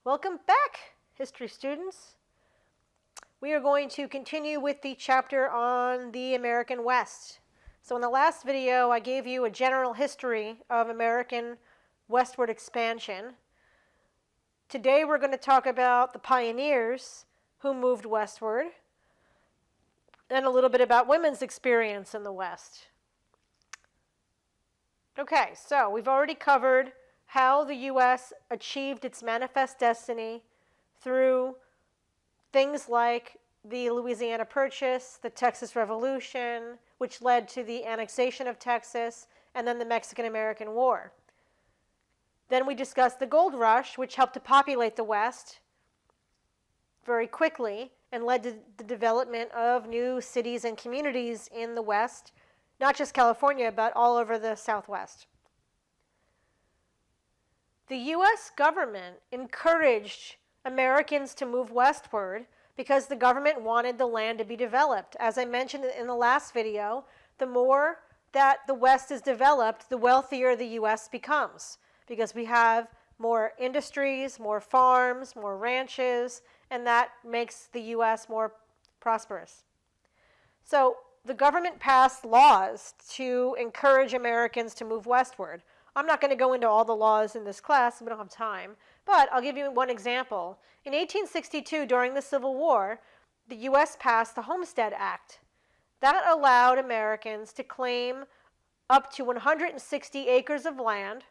Welcome back, history students. We are going to continue with the chapter on the American West. So in the last video, I gave you a general history of American westward expansion. Today we're going to talk about the pioneers who moved westward and a little bit about women's experience in the West. Okay, so we've already covered how the U.S. achieved its manifest destiny through things like the Louisiana Purchase, the Texas Revolution, which led to the annexation of Texas, and then the Mexican-American War. Then we discussed the gold rush, which helped to populate the West very quickly and led to the development of new cities and communities in the West, not just California, but all over the Southwest. The U.S. government encouraged Americans to move westward because the government wanted the land to be developed. As I mentioned in the last video, the more that the West is developed, the wealthier the U.S. becomes, because we have more industries, more farms, more ranches, and that makes the U.S. more prosperous. So the government passed laws to encourage Americans to move westward. I'm not going to go into all the laws in this class, we don't have time, but I'll give you one example. In 1862, during the Civil War, the U.S. passed the Homestead Act. That allowed Americans to claim up to 160 acres of land,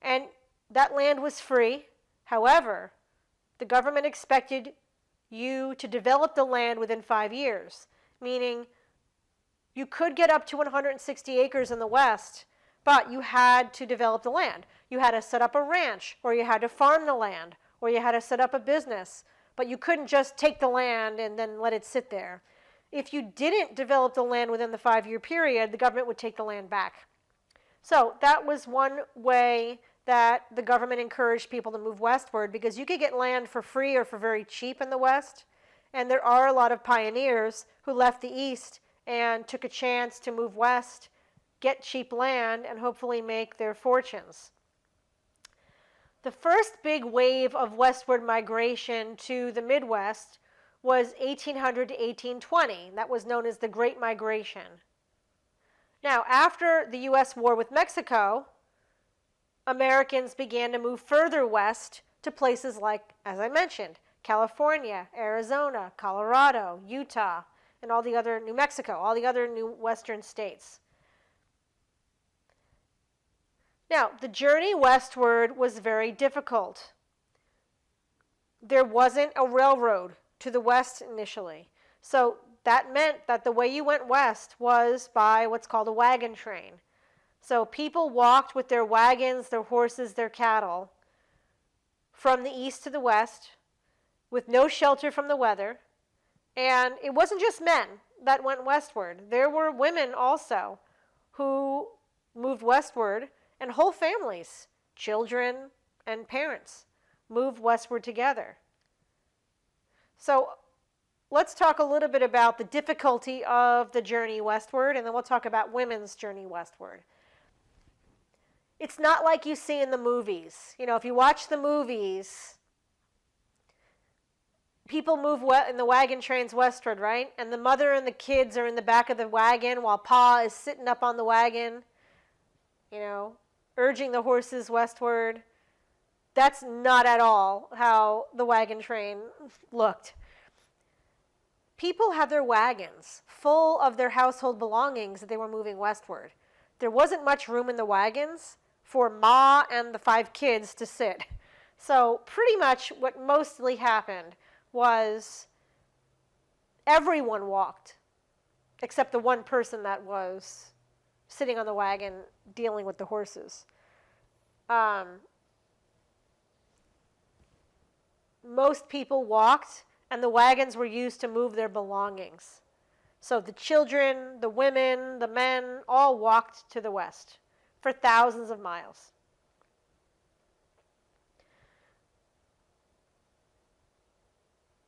and that land was free. However, the government expected you to develop the land within 5 years, meaning you could get up to 160 acres in the West, but you had to develop the land. You had to set up a ranch, or you had to farm the land, or you had to set up a business, but you couldn't just take the land and then let it sit there. If you didn't develop the land within the 5-year period, the government would take the land back. So that was one way that the government encouraged people to move westward, because you could get land for free or for very cheap in the West, and there are a lot of pioneers who left the East and took a chance to move west, get cheap land, and hopefully make their fortunes. The first big wave of westward migration to the Midwest was 1800 to 1820. That was known as the Great Migration. Now, after the U.S. war with Mexico, Americans began to move further west to places like, as I mentioned, California, Arizona, Colorado, Utah, and all the other, New Mexico, all the other new western states. Now, the journey westward was very difficult. There wasn't a railroad to the west initially. So that meant that the way you went west was by what's called a wagon train. So people walked with their wagons, their horses, their cattle from the east to the west with no shelter from the weather. And it wasn't just men that went westward. There were women also who moved westward, and whole families, children and parents, moved westward together. So let's talk a little bit about the difficulty of the journey westward, and then we'll talk about women's journey westward. It's not like you see in the movies. You know, if you watch the movies, people move in the wagon trains westward, right? And the mother and the kids are in the back of the wagon while Pa is sitting up on the wagon, you know, urging the horses westward. That's not at all how the wagon train looked. People had their wagons full of their household belongings that they were moving westward. There wasn't much room in the wagons for Ma and the 5 kids to sit. So pretty much what mostly happened was everyone walked, except the one person that was sitting on the wagon dealing with the horses. Most people walked, and the wagons were used to move their belongings. So the children, the women, the men, all walked to the west for thousands of miles.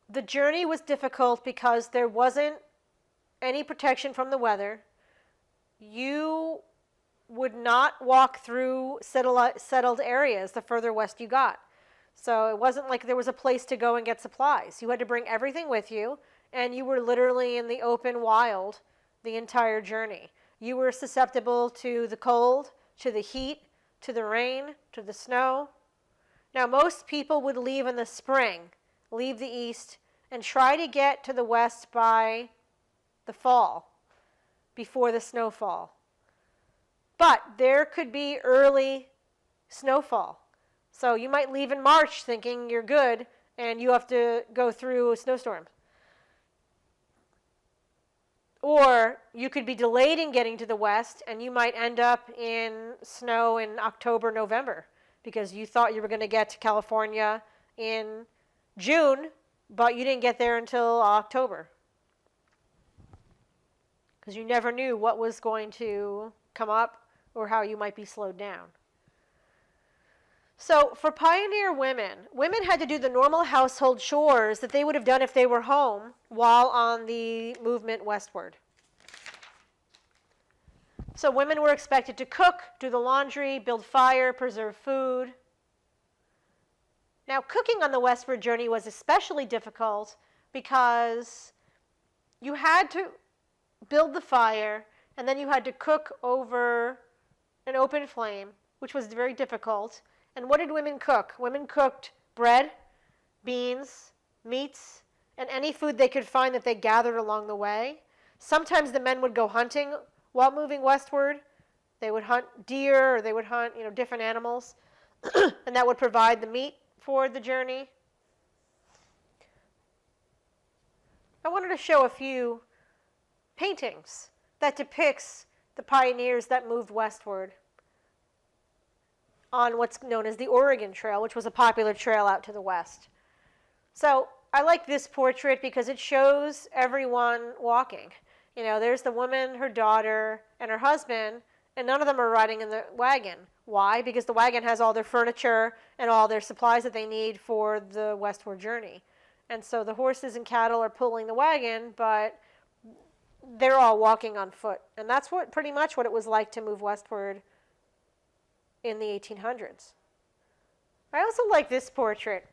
The journey was difficult because there wasn't any protection from the weather. You would not walk through settled areas the further west you got. So it wasn't like there was a place to go and get supplies. You had to bring everything with you, and you were literally in the open wild the entire journey. You were susceptible to the cold, to the heat, to the rain, to the snow. Now, most people would leave in the spring, leave the east, and try to get to the west by the fall, before the snowfall. But there could be early snowfall. So you might leave in March thinking you're good, and you have to go through a snowstorm. Or you could be delayed in getting to the west, and you might end up in snow in October, November, because you thought you were going to get to California in June, but you didn't get there until October, because you never knew what was going to come up or how you might be slowed down. So for pioneer women, women had to do the normal household chores that they would have done if they were home while on the movement westward. So women were expected to cook, do the laundry, build fire, preserve food. Now, cooking on the westward journey was especially difficult because you had to build the fire, and then you had to cook over an open flame, which was very difficult. And what did women cook? Women cooked bread, beans, meats, and any food they could find that they gathered along the way. Sometimes the men would go hunting while moving westward. They would hunt deer, or they would hunt, different animals, and that would provide the meat for the journey. I wanted to show a few paintings that depicts the pioneers that moved westward on what's known as the Oregon Trail, which was a popular trail out to the west. So I like this portrait because it shows everyone walking. There's the woman, her daughter, and her husband, and none of them are riding in the wagon. Why? Because the wagon has all their furniture and all their supplies that they need for the westward journey. And so the horses and cattle are pulling the wagon, but they're all walking on foot. And that's pretty much what it was like to move westward in the 1800s. I also like this portrait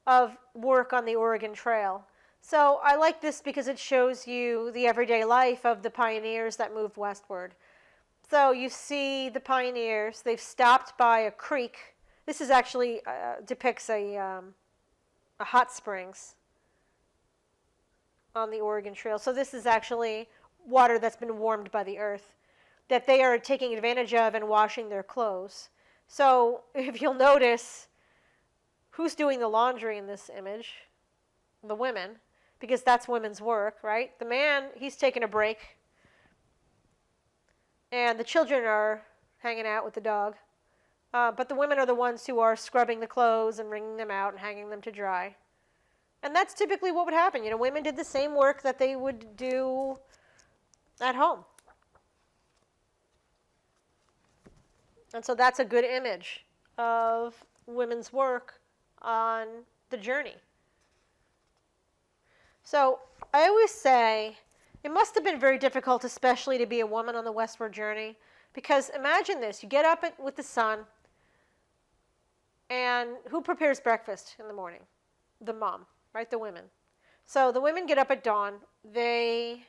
of work on the Oregon Trail. So I like this because it shows you the everyday life of the pioneers that moved westward. So you see the pioneers, they've stopped by a creek. This is actually depicts a hot springs on the Oregon Trail. So this is actually water that's been warmed by the earth that they are taking advantage of and washing their clothes. So if you'll notice, who's doing the laundry in this image? The women, because that's women's work, right? The man, he's taking a break, and the children are hanging out with the dog. But the women are the ones who are scrubbing the clothes and wringing them out and hanging them to dry. And that's typically what would happen. Women did the same work that they would do at home. And so that's a good image of women's work on the journey. So I always say it must have been very difficult, especially to be a woman on the westward journey, because imagine this. You get up with the sun, and who prepares breakfast in the morning? The mom, right? The women. So the women get up at dawn. They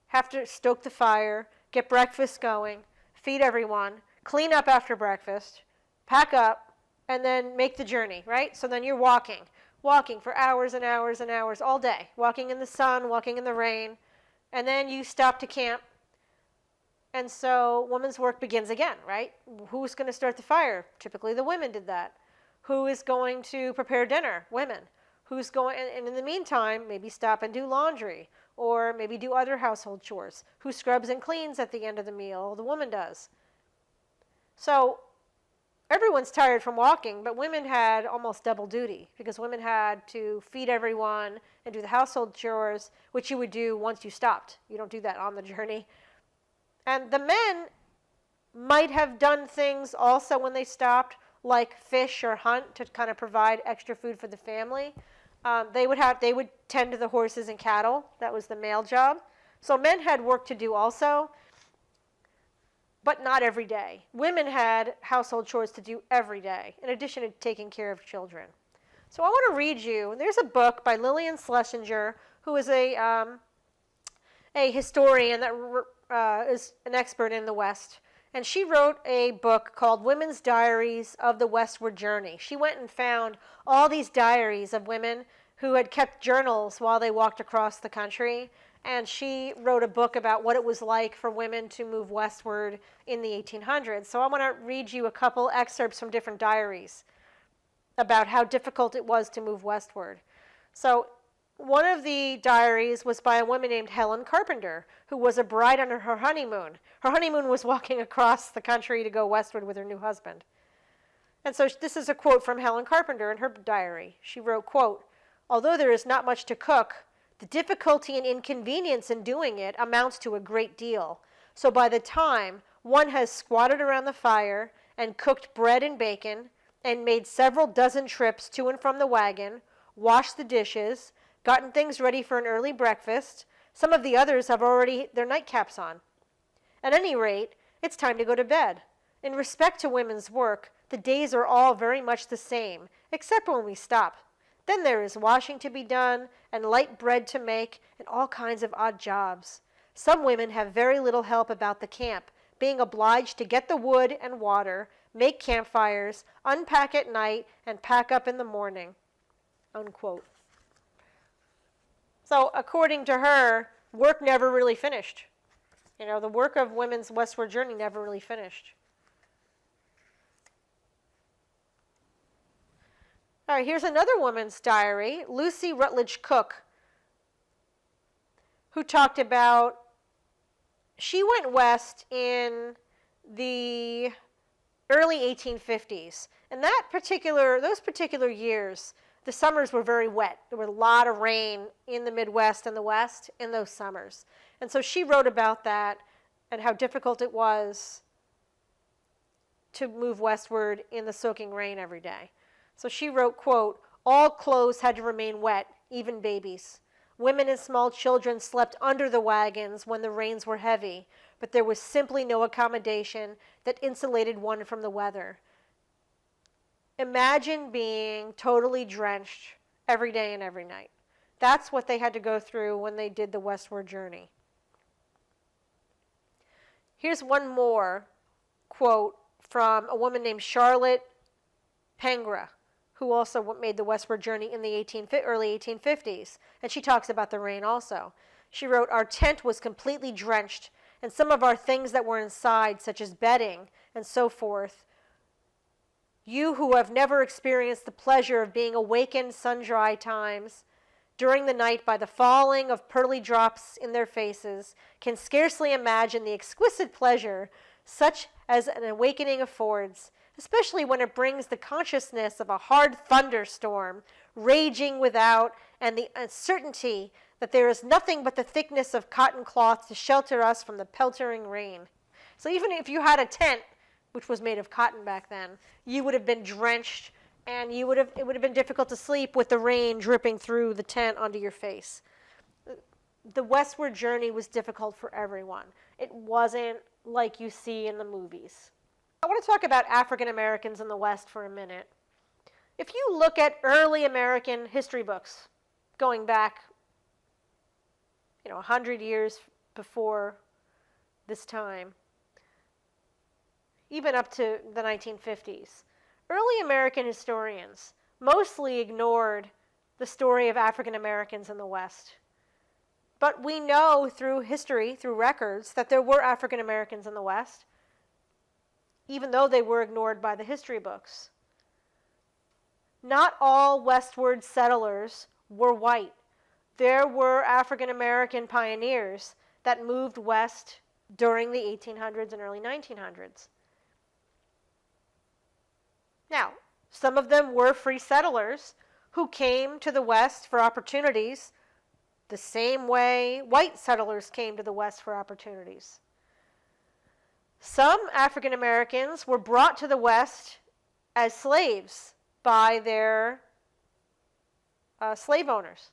have to stoke the fire, get breakfast going, feed everyone, clean up after breakfast, pack up, and then make the journey, right? So then you're walking for hours and hours and hours all day, walking in the sun, walking in the rain, and then you stop to camp. And so women's work begins again, right? Who's going to start the fire? Typically the women did that. Who is going to prepare dinner? Women. Who's going, and in the meantime, maybe stop and do laundry, or maybe do other household chores. Who scrubs and cleans at the end of the meal? The woman does. So everyone's tired from walking, but women had almost double duty, because women had to feed everyone and do the household chores, which you would do once you stopped. You don't do that on the journey. And the men might have done things also when they stopped, like fish or hunt, to kind of provide extra food for the family. They would tend to the horses and cattle. That was the male job. So men had work to do also. but not every day. Women had household chores to do every day, in addition to taking care of children. So I want to read you, there's a book by Lillian Schlesinger, who is a historian that is an expert in the West. And she wrote a book called Women's Diaries of the Westward Journey. She went and found all these diaries of women who had kept journals while they walked across the country. And she wrote a book about what it was like for women to move westward in the 1800s. So I want to read you a couple excerpts from different diaries about how difficult it was to move westward. So one of the diaries was by a woman named Helen Carpenter, who was a bride on her honeymoon. Her honeymoon was walking across the country to go westward with her new husband. And so this is a quote from Helen Carpenter in her diary. She wrote, quote, "Although there is not much to cook, the difficulty and inconvenience in doing it amounts to a great deal. So by the time one has squatted around the fire and cooked bread and bacon and made several dozen trips to and from the wagon, washed the dishes, gotten things ready for an early breakfast, some of the others have already their nightcaps on. At any rate, it's time to go to bed. In respect to women's work, the days are all very much the same, except when we stop. Then there is washing to be done, and light bread to make, and all kinds of odd jobs. Some women have very little help about the camp, being obliged to get the wood and water, make campfires, unpack at night, and pack up in the morning." Unquote. So according to her, work never really finished. You know, the work of women's westward journey never really finished. All right, here's another woman's diary, Lucy Rutledge Cook, who talked about, she went west in the early 1850s. And those particular years, the summers were very wet. There was a lot of rain in the Midwest and the West in those summers. And so she wrote about that and how difficult it was to move westward in the soaking rain every day. So she wrote, quote, "All clothes had to remain wet, even babies. Women and small children slept under the wagons when the rains were heavy, but there was simply no accommodation that insulated one from the weather. Imagine being totally drenched every day and every night." That's what they had to go through when they did the westward journey. Here's one more quote from a woman named Charlotte Pangra, who also made the westward journey in the early 1850s. And she talks about the rain also. She wrote, "Our tent was completely drenched, and some of our things that were inside, such as bedding and so forth. You who have never experienced the pleasure of being awakened sun-dry times during the night by the falling of pearly drops in their faces can scarcely imagine the exquisite pleasure such as an awakening affords, especially when it brings the consciousness of a hard thunderstorm raging without and the uncertainty that there is nothing but the thickness of cotton cloth to shelter us from the peltering rain." So even if you had a tent, which was made of cotton back then, you would have been drenched, and it would have been difficult to sleep with the rain dripping through the tent onto your face. The westward journey was difficult for everyone. It wasn't like you see in the movies. I want to talk about African Americans in the West for a minute. If you look at early American history books, going back, 100 years before this time, even up to the 1950s, early American historians mostly ignored the story of African Americans in the West. But we know through history, through records, that there were African Americans in the West, even though they were ignored by the history books. Not all westward settlers were white. There were African American pioneers that moved west during the 1800s and early 1900s. Now, some of them were free settlers who came to the West for opportunities the same way white settlers came to the West for opportunities. Some African Americans were brought to the West as slaves by their slave owners.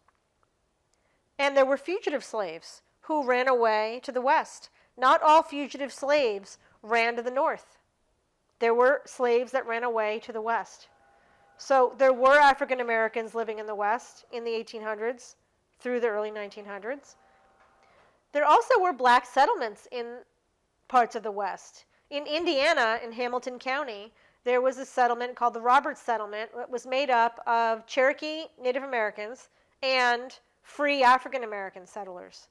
And there were fugitive slaves who ran away to the West. Not all fugitive slaves ran to the north. There were slaves that ran away to the west. So there were African Americans living in the west in the 1800s through the early 1900s. There also were black settlements in parts of the west. In Indiana, in Hamilton County, there was a settlement called the Roberts Settlement. It was made up of Cherokee Native Americans and free African American settlers.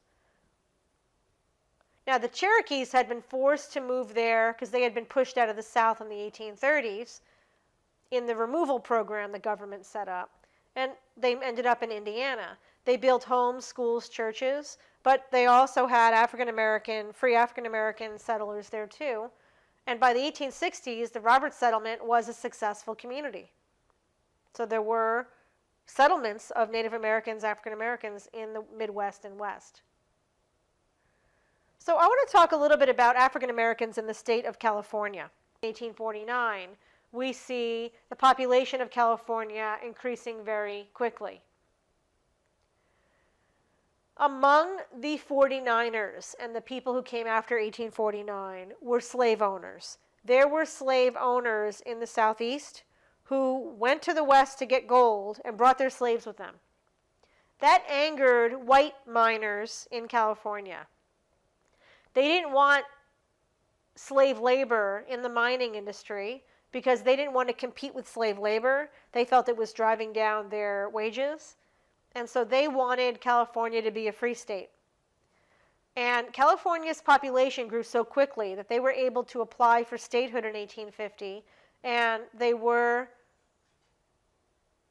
Now, the Cherokees had been forced to move there because they had been pushed out of the South in the 1830s in the removal program the government set up, and they ended up in Indiana. They built homes, schools, churches, but they also had free African American settlers there too. And by the 1860s, the Roberts Settlement was a successful community. So there were settlements of Native Americans, African Americans in the Midwest and West. So I want to talk a little bit about African Americans in the state of California. In 1849, we see the population of California increasing very quickly. Among the 49ers and the people who came after 1849 were slave owners. There were slave owners in the Southeast who went to the West to get gold and brought their slaves with them. That angered white miners in California. They didn't want slave labor in the mining industry because they didn't want to compete with slave labor. They felt it was driving down their wages. And so they wanted California to be a free state. And California's population grew so quickly that they were able to apply for statehood in 1850. And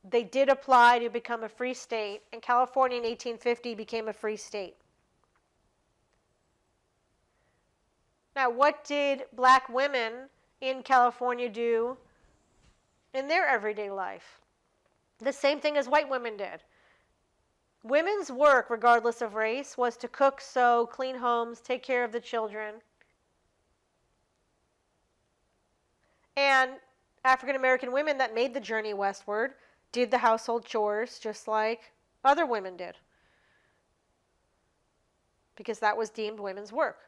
they did apply to become a free state. And California in 1850 became a free state. Now, what did black women in California do in their everyday life? The same thing as white women did. Women's work, regardless of race, was to cook, sew, clean homes, take care of the children. And African American women that made the journey westward did the household chores just like other women did, because that was deemed women's work.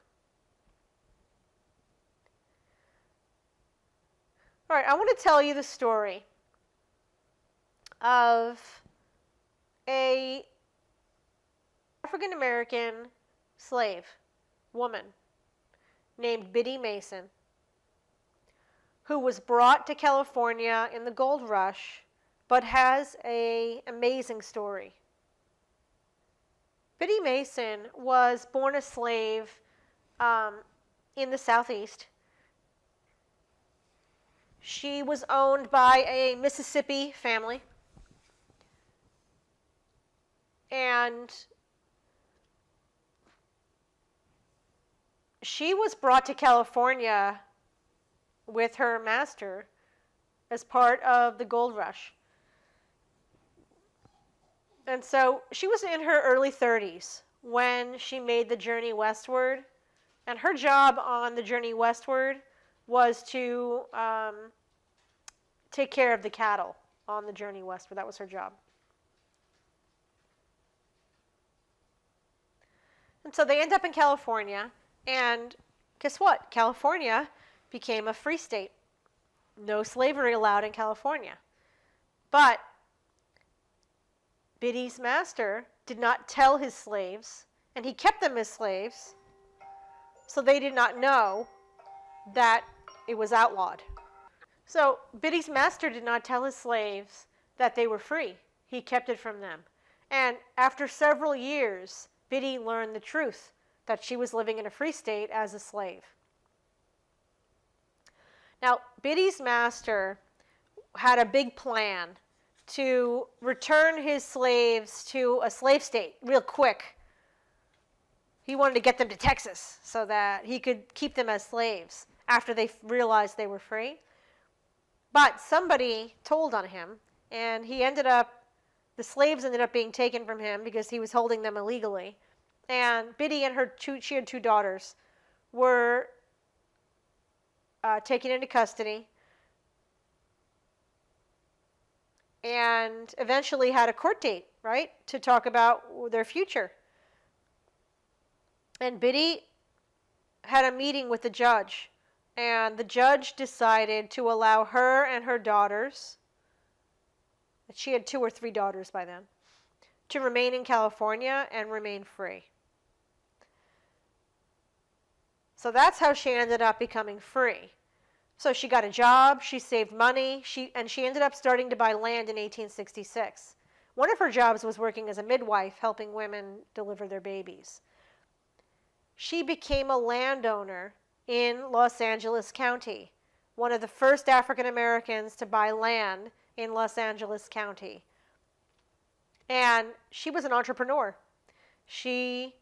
All right, I want to tell you the story of a African American slave woman named Biddy Mason, who was brought to California in the gold rush, but has an amazing story. Biddy Mason was born a slave in the Southeast. She was owned by a Mississippi family, and she was brought to California with her master as part of the gold rush. And so she was in her early 30s when she made the journey westward, and her job on the journey westward was to take care of the cattle on the journey westward. That was her job. And so they end up in California, and guess what? California became a free state. No slavery allowed in California. But Biddy's master did not tell his slaves, and he kept them as slaves, so they did not know that it was outlawed. So Biddy's master did not tell his slaves that they were free. He kept it from them. And after several years, Biddy learned the truth, that she was living in a free state as a slave. Now, Biddy's master had a big plan to return his slaves to a slave state real quick. He wanted to get them to Texas so that he could keep them as slaves after they realized they were free. But somebody told on him, and the slaves ended up being taken from him because he was holding them illegally. And Biddy and she had two daughters, were taken into custody and eventually had a court date, right, to talk about their future. And Biddy had a meeting with the judge And the judge decided to allow her and her daughters, she had 2 or 3 daughters by then, to remain in California and remain free. So that's how she ended up becoming free. So she got a job, she saved money, and she ended up starting to buy land in 1866. One of her jobs was working as a midwife, helping women deliver their babies. She became a landowner in Los Angeles County, one of the first African Americans to buy land in Los Angeles County. And she was an entrepreneur. She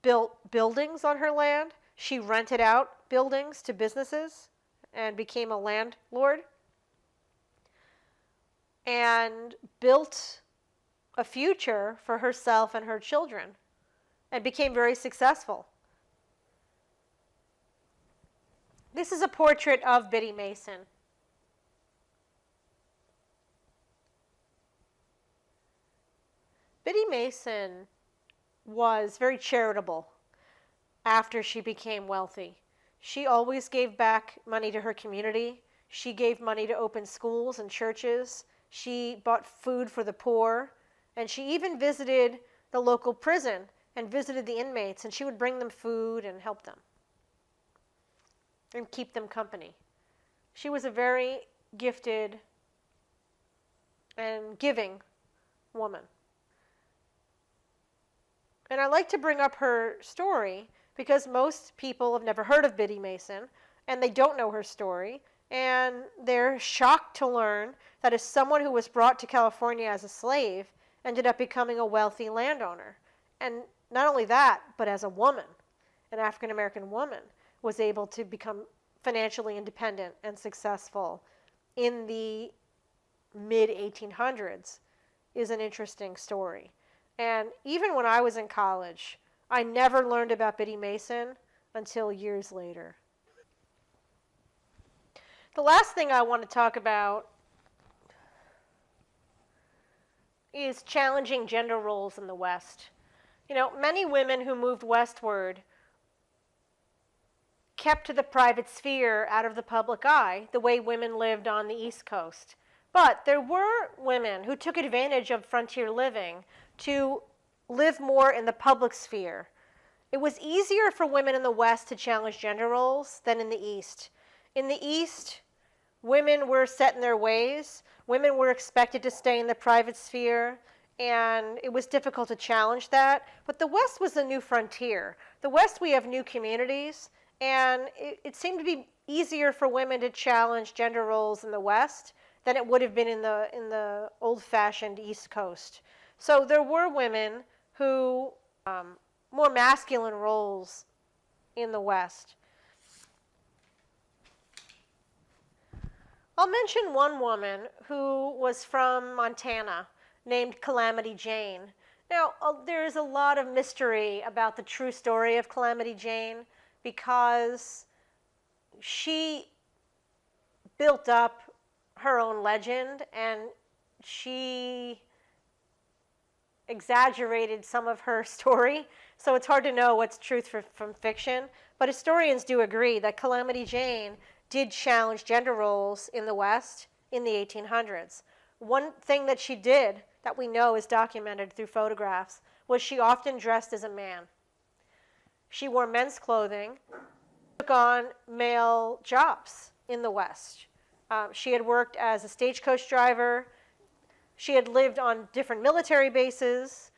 built buildings on her land. She rented out buildings to businesses and became a landlord, and built a future for herself and her children, and became very successful. This is a portrait of Biddy Mason. Biddy Mason was very charitable after she became wealthy. She always gave back money to her community. She gave money to open schools and churches. She bought food for the poor. And she even visited the local prison and visited the inmates, and she would bring them food and help them and keep them company. She was a very gifted and giving woman. And I like to bring up her story because most people have never heard of Biddy Mason, and they don't know her story, and they're shocked to learn that as someone who was brought to California as a slave ended up becoming a wealthy landowner. And not only that, but as a woman, an African American woman, was able to become financially independent and successful in the mid-1800s is an interesting story. And even when I was in college, I never learned about Biddy Mason until years later. The last thing I want to talk about is challenging gender roles in the West. You know, many women who moved westward kept to the private sphere out of the public eye, the way women lived on the East Coast. But there were women who took advantage of frontier living to live more in the public sphere. It was easier for women in the West to challenge gender roles than in the East. In the East, women were set in their ways. Women were expected to stay in the private sphere, and it was difficult to challenge that. But the West was a new frontier. The West, we have new communities, and it seemed to be easier for women to challenge gender roles in the West than it would have been in the old-fashioned East Coast. So there were women who more masculine roles in the West. I'll mention one woman who was from Montana named Calamity Jane. Now, there's a lot of mystery about the true story of Calamity Jane because she built up her own legend and she exaggerated some of her story, so it's hard to know what's truth from fiction. But historians do agree that Calamity Jane did challenge gender roles in the West in the 1800s. One thing that she did that we know is documented through photographs was she often dressed as a man. She wore men's clothing, took on male jobs in the West. She had worked as a stagecoach driver. She had lived on different military bases.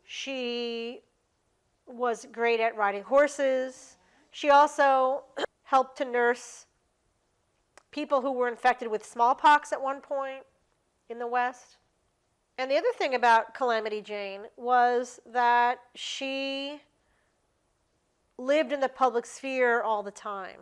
She was great at riding horses. She also helped to nurse people who were infected with smallpox at one point in the West. And the other thing about Calamity Jane was that she lived in the public sphere all the time.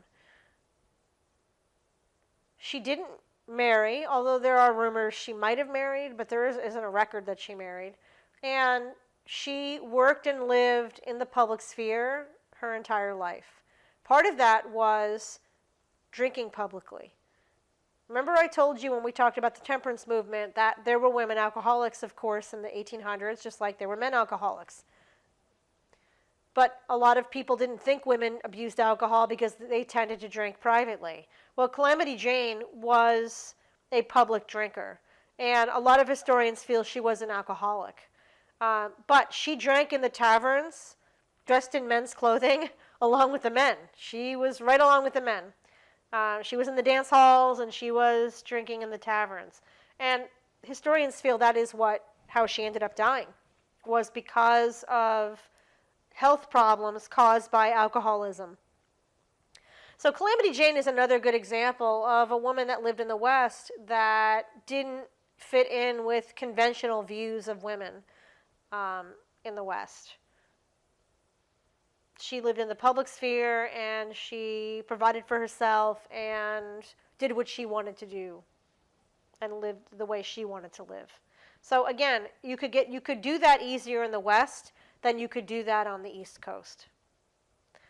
She didn't marry, although there are rumors she might have married, but there isn't a record that she married. And she worked and lived in the public sphere her entire life. Part of that was drinking publicly. Remember I told you when we talked about the temperance movement that there were women alcoholics, of course, in the 1800s, just like there were men alcoholics. But a lot of people didn't think women abused alcohol because they tended to drink privately. Well, Calamity Jane was a public drinker, and a lot of historians feel she was an alcoholic. But she drank in the taverns, dressed in men's clothing, along with the men. She was right along with the men. She was in the dance halls, and she was drinking in the taverns. And historians feel that is how she ended up dying, was because of health problems caused by alcoholism. So Calamity Jane is another good example of a woman that lived in the West that didn't fit in with conventional views of women in the West. She lived in the public sphere, and she provided for herself and did what she wanted to do and lived the way she wanted to live. So again, you could do that easier in the West than you could do that on the East Coast.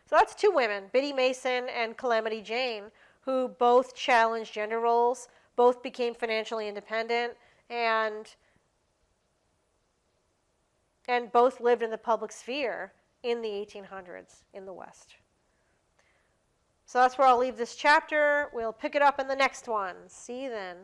So that's two women, Biddy Mason and Calamity Jane, who both challenged gender roles, both became financially independent, and both lived in the public sphere in the 1800s in the West. So that's where I'll leave this chapter. We'll pick it up in the next one. See you then.